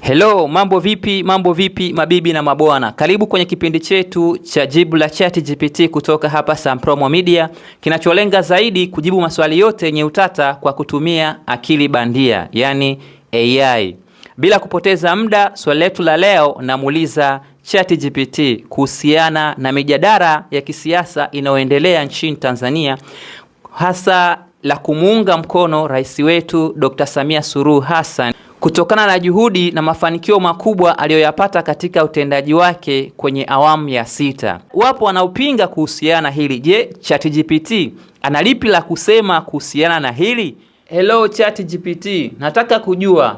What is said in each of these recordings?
Hello, mambo vipi mabibi na mabwana. Karibu kwenye kipindi chetu cha Jibu la ChatGPT kutoka hapa Sampromo Media, kinacholenga zaidi kujibu maswali yote yenye utata kwa kutumia akili bandia, yani AI. Bila kupoteza muda, swali letu la leo namuuliza ChatGPT kuhusiana na mijadala ya kisiasa inayoendelea nchini Tanzania, hasa la kumuunga mkono rais wetu Dr. Samia Suluhu Hassan kutokana na juhudi na mafanikio makubwa aliyoyapata katika utendaji wake kwenye awamu ya 6. Wapo wanaopinga kuhusiana hili. Je, ChatGPT analipi la kusema kuhusiana na hili? Hello ChatGPT, nataka kujua,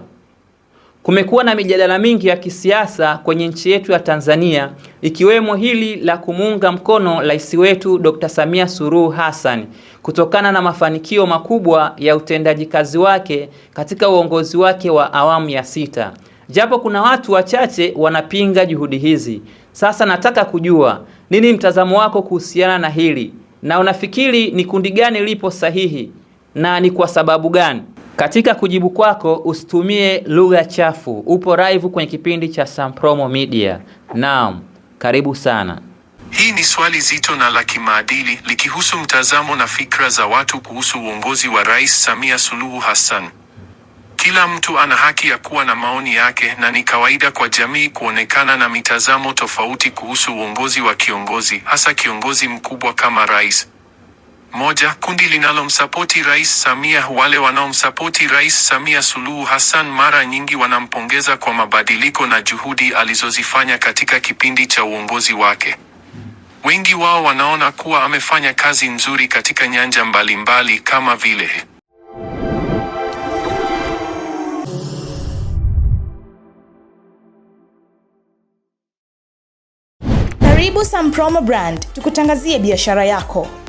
kumekuwa na mijadala mingi ya kisiasa kwenye nchi yetu ya Tanzania, ikiwemo hili la kumuunga mkono rais wetu Dr. Samia Suluhu Hassan kutokana na mafanikio makubwa ya utendaji kazi wake katika uongozi wake wa awamu ya 6. Japo kuna watu wachache wanapinga juhudi hizi. Sasa nataka kujua, nini mtazamo wako kuhusiana na hili? Na unafikiri ni kundi gani lipo sahihi na ni kwa sababu gani? Katika kujibu kwako usitumie lugha chafu. Upo live kwenye kipindi cha Sampromo Media. Naam, karibu sana. Hii ni swali zito na la kimaadili likihusu mtazamo na fikra za watu kuhusu uongozi wa Rais Samia Suluhu Hassan. Kila mtu ana haki ya kuwa na maoni yake na ni kawaida kwa jamii kuonekana na mitazamo tofauti kuhusu uongozi wa kiongozi, hasa kiongozi mkubwa kama rais. Moja, kundi linalomsapoti Rais Samia. Wale wanaomsapoti Rais Samia Suluhu Hassan mara nyingi wanampongeza kwa mabadiliko na juhudi alizozifanya katika kipindi cha uongozi wake. Wengi wao wanaona kuwa amefanya kazi nzuri katika nyanja mbalimbali kama vile Karibu Sampromo Brand, tukutangazie biashara yako.